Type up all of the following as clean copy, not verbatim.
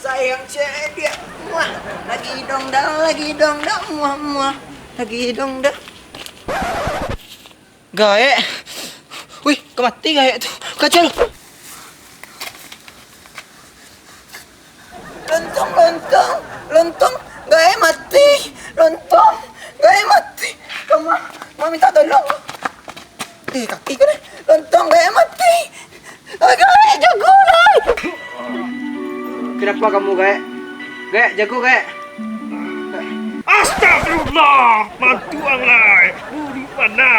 Sayang cedek, muah. Lagi dong dah, muah. Lagi dong dah. Gaek. Wih, kemati gaek tu. Kacau. Lontong. Gaek mati. Lontong. Gaek mati. Kamu minta tolong. Kaki kau ni. Lontong gaek mati. Gaek jago lah. Kenapa kamu Gaek? Gaek, jago Gaek. Astagfirullah, mantuang lai, buri mana?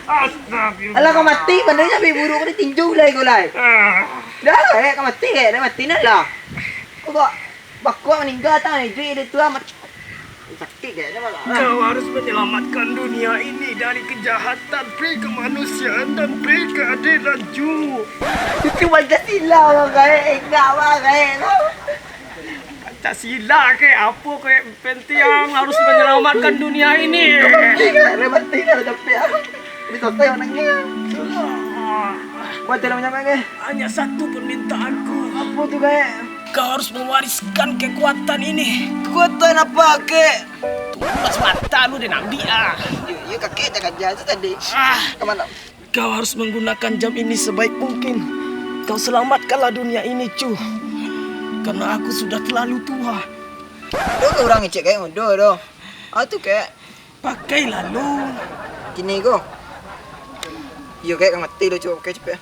Astagfirullah. Alah kau mati, pandainya pergi buruk kau ni tinju lah kau lah. Dah Gaek, kau mati Gaek, dah mati nak lah. Kau bakwa meninggal tak ni, dia tu amat sakit Gaek, dah malah. Kau harus menyelamatkan dunia ini dari kejahatan, beri kemanusiaan dan beri keadilan Ju. Itu Pancasila orang Gaek, enggak lah Gaek. Pancasila ke apa ke penting harus menyelamatkan dunia ini. Mati kan dah capek ah. Ini selesai orangnya. Buat jalan banyak Gaek. Hanya satu permintaanku. Apa tu Gaek? Kau harus mewariskan kekuatan ini. Kekuatan apa Gaek? Tumbas mata lu dan ambil ah. Ya kakek dah kerja tu tadi. Kemana? Kau harus menggunakan jam ini sebaik mungkin. Kau selamatkanlah dunia ini, Cu. Karena aku sudah terlalu tua. Doh kau orang cek Gaek muda doh. Tu Gaek. Pakailah lu. Kini kau. Ya Gaek kau mati dah cuk. Okey cepet.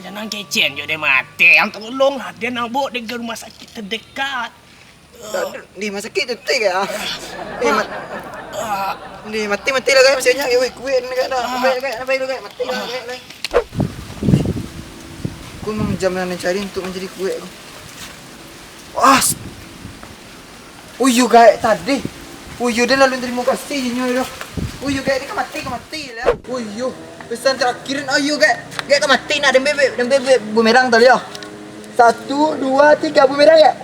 Jangan kecen je dia mati. Yang tolonglah dia nak bawa dia ke rumah sakit terdekat. Di rumah sakit tu Gaek ah. Ni mati lah Gaek masih banyak weh kuih ni Gaek dah. Baik lu Gaek mati lah Gaek. Aku memang jam yang cari untuk menjadi kuih aku. Wah. Uyu Gaek tadi. Uyu dia lalu terima kasih je dah. Uyu Gaek dia kan mati lah. Uyu pesan terakhir ayo Gaek. Gaek kan mati nak dan bebek bumerang tadi ya. 1, 2, 3 bumerang ya.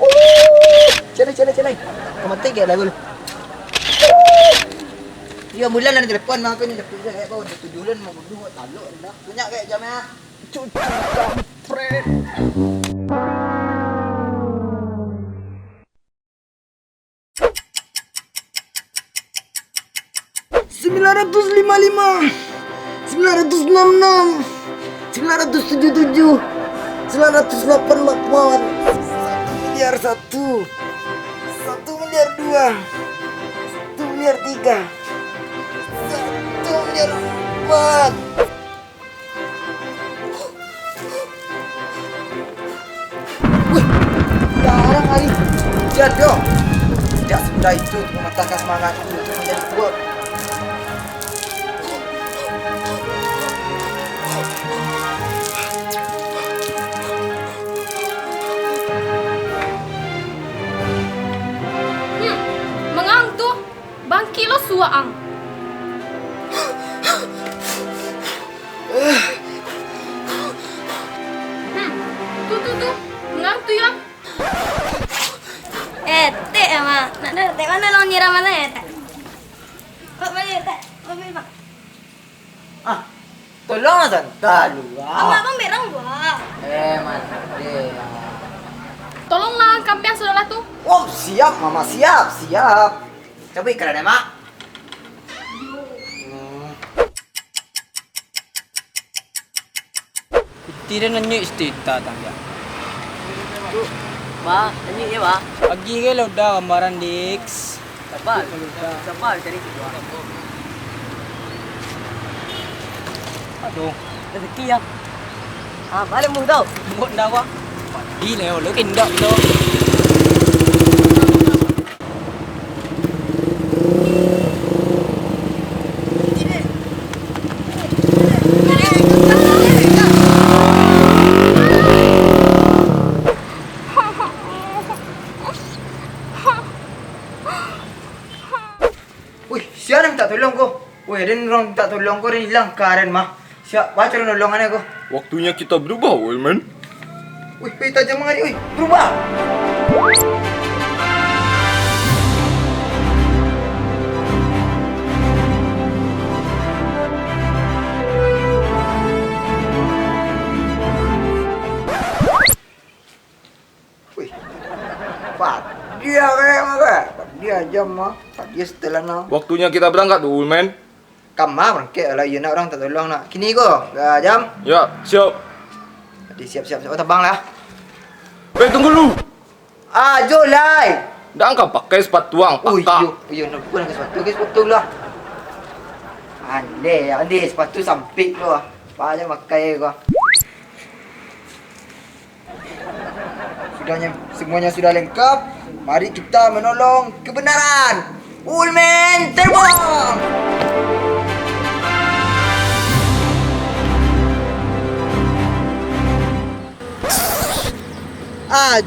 Calai. Kau mati Gaek lagu lu. Ya bulan lah telefon mak aku ni dah pergi Gaek bawa 7 bulan mau berdua taluk dah. Banyak Gaek jamnya. Cucu kampret. $955, $966, $977, $988, $1 miliar, $1 miliar 2, $1 miliar 3, $1 miliar 4. Wih, jarang kali. Jatuh. Tidak semudah itu untuk mematahkan semangatku untuk menjadi kuat. Mengang tu, bangki lo suang. Tu, mengang tu ya. Tek ama, nak dah tek mana long nyiram mana ya tek? Kok balik tek? Mobil bang. Tolonglah santai lu. Ama bang berang gua. Mana deh. Tolonglah kampiang saudara tu. Oh, siap mama, siap. Coba ikan ada mak. Tidak nanyik istita tangga. Ba, ini ya ba? Pagi ke lo dah gambaran Dix. Sabar cari kedua. Aduh, Rezeki ya. Balik mu tau. mut dah wah. Pagi leo lo kindak lo. Wih, siapa yang minta tolong kau? Wih, dan orang minta tolong kau dan hilang karen mah. Siap, baca nolongannya kau. Waktunya kita berubah, old man. Wih, tajam mengari. Wih, berubah. Wih, dia kayak apa? Dia jam mah. Dia setelah nak. Waktunya kita berangkat, old man. Kamar berangkat lah. Ya nak orang tak tolong nak. Kini kau, jam. Ya, siap. Jadi siap-siap. Oh, terbang lah. Tunggu dulu. Jolai. Dah angkat pakai sepatu ang, pakai. Nak bukan ke sepatu lah. Andai sepatu sampik tu lah. Apa aja pakai kau. Semuanya sudah lengkap. Mari kita menolong kebenaran. Ulmen terbang.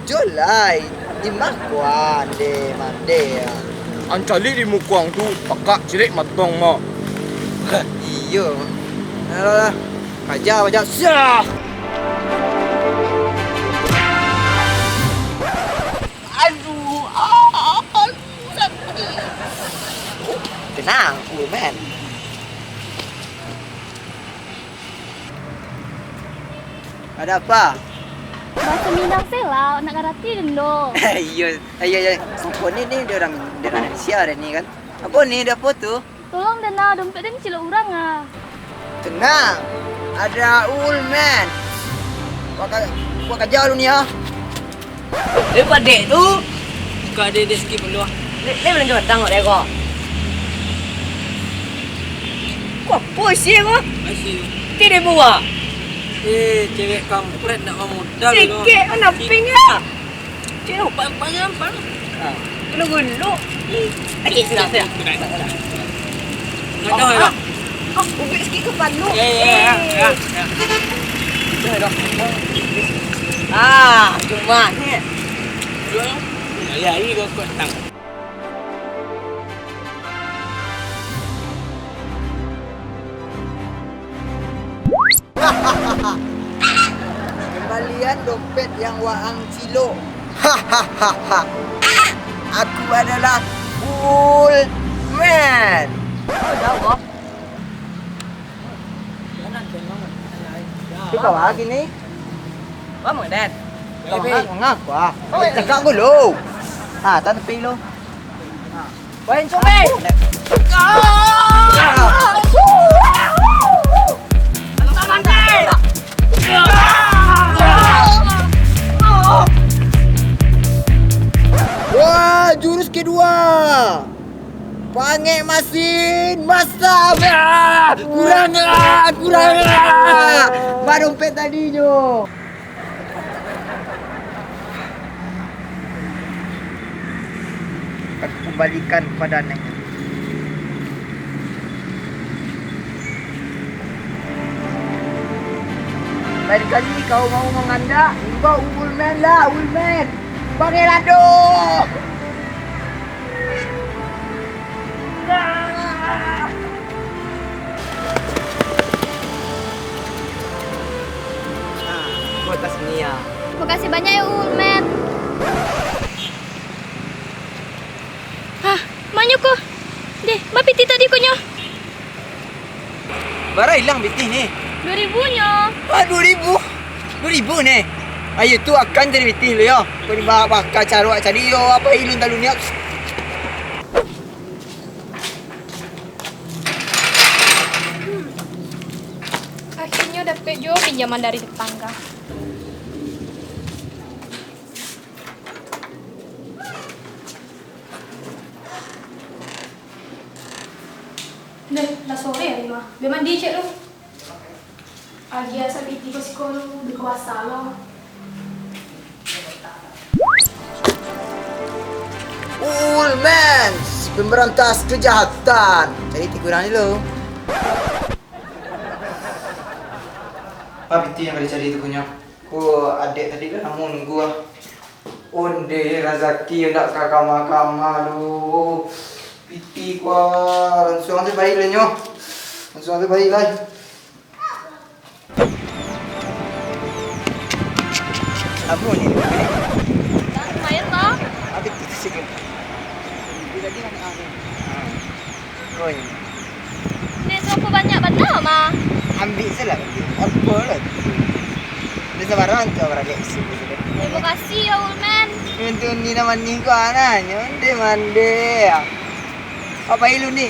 Jolai. Di makuan de mande ya. Ancali di mukuang tu, pakak cilik matong mo. Iya. Alah. Baca. Syah. Tenang, Ulmen. Ada apa? Bahasa Minang sela, nak ngerti dendo. Iya. Siapa ni dia orang Indonesia ni kan? Apa ni? Ada apa tu? Tolong dana dompet dan cilok orang ah. Tenang. Ada Ulmen. Buat kerja lu ni ah. Lepas dek tu, Buka dia skip dulu ah. dia boleh kau tengok dek kau. Kau apa sih kau? Masih. Tidak buat. Cewek kampret nak modal kau. Sikit anak pink ah. Cik lu Panjang. gulu. Okey, sudah. Nak tahu tak? Ubik sikit ke panu. Ya. Cuma ni. Ya, ini kau kuat tang. Kembalian dompet yang Waang Cilo. Hahaha. Aku adalah Ulmen. Dah Tu kau lagi ni. Apa Dad? Kau ngaku ah. Cakap dulu. Tak tepi lu. Wain Sobe. Wah, jurus kedua. Panggil masin masak. Kurang. Bar dompet tadi jo. Aku kembalikan kepada Neng. Lain kali kau mau menganda, kau Ulmen lah, Ulmen. Panggil aduh. Buat tas ni ya. Terima kasih banyak ya Ulmen. Manyo ko. Deh, mapiti tadi ko nyo. Bara hilang biti ni. 2000 nyo. 2000 ni. Ayo tu akan jadi biti lo yo. Kau ni bakal cari yo apa ilun talun ni. Akhirnya dapat jo pinjaman dari tetangga. Deh, dah sore ya Lima. Dia mandi cek lu. Agi asal iti ko sekolah di kuasa lo. Ulmen, pemberantas kejahatan. Cari tikuran ni lo. Apa biti yang kali cari tu punya? Ku adik tadi kan namun gua. Onde Razaki nak kakak makam lu. Piti kuah langsung aja baik lah nyo. Langsung aja baik lah. Apa ni? Lumayan toh. Apa itu sih? Bila dia nak ada. Oh ini. Nek berapa banyak benda mah? Ambil salah. Apa lah? Dia sebarang tu orang Lexi. Terima kasih ya Ulmen. Untuk ni nama ni kau anaknya. Mande mande. Apa ilu ni?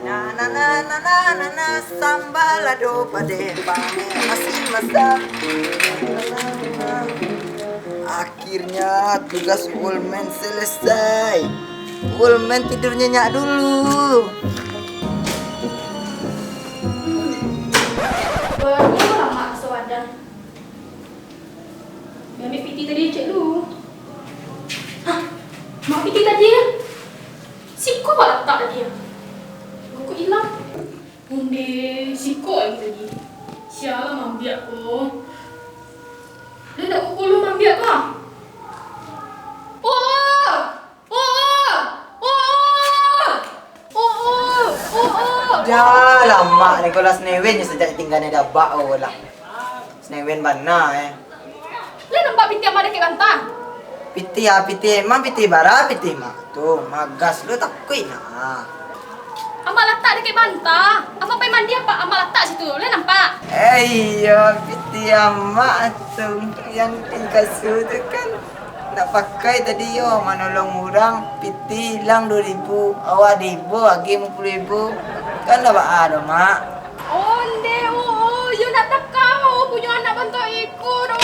Na na na na na na na sambalado pade pame asin masak. Akhirnya tugas Ulmen selesai. Ulmen tidur nyenyak dulu. Banyak lah mak sewadan. Ambil piti tadi cek dulu. Hah? Mak piti tadi ya? Siko apa letak tadi ya? Kok hilang? Undi siko lagi tadi. Sialah mambiak ko. Dia tak pukul lu mambiak kah? Oh! Oh! Oh! Oh! Oh! Dah lama ni kalau Senewen sejak tinggal ni dah bau lah. Senewen mana Lu nampak piti yang ada ke bantan? Piti ya piti, emang piti bara piti mak tu magas lu takut nak. Amak letak dekat bantah. Apa pergi mandi apa? Amak letak situ. Lu nampak? Iya piti amak tu yang tinggal su tu kan nak pakai tadi yo menolong orang piti hilang 2,000 awak 1,000 lagi 50,000 kan dah ada mak. Onde, oh, you nak takau punya anak bantu ikut.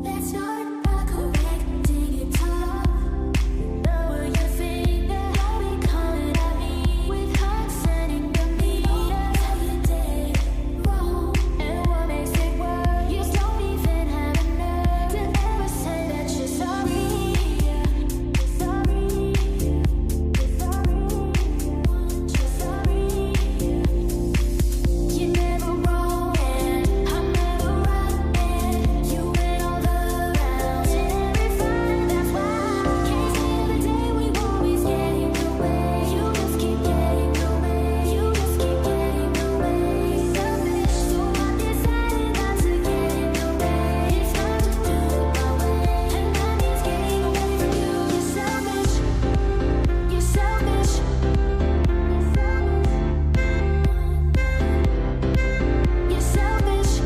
Let's start by correcting it all. Lower your finger, don't be calling at me with hearts sending the meters. How you did wrong, and what makes it worse? You don't even have a nerve to ever say that you're sorry. You're sorry. You're sorry. You're never wrong, and I'm never right. And you went all the rounds in every fight. That's why can't see the day we always get in the way. You just keep getting away. You just keep getting away. Selfish, so I decided not to get in the way. It's time to do it my way, and that means getting away from you. You're selfish. You're selfish. You're selfish.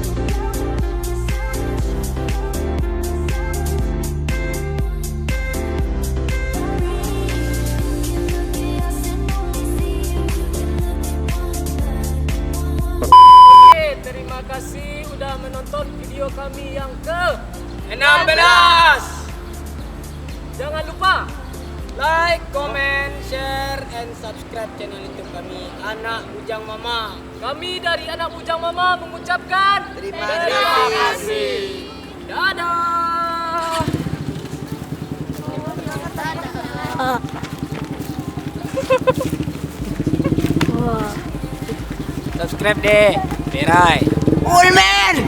Oke, terima kasih udah menonton video kami yang ke-16. Jangan lupa like, comment, share, and subscribe channel YouTube kami Anak Bujang Mama. Kami dari Anak Bujang Mama mengucapkan Terima kasih. Dadah. Subscribe deh. Berai. Ulmen.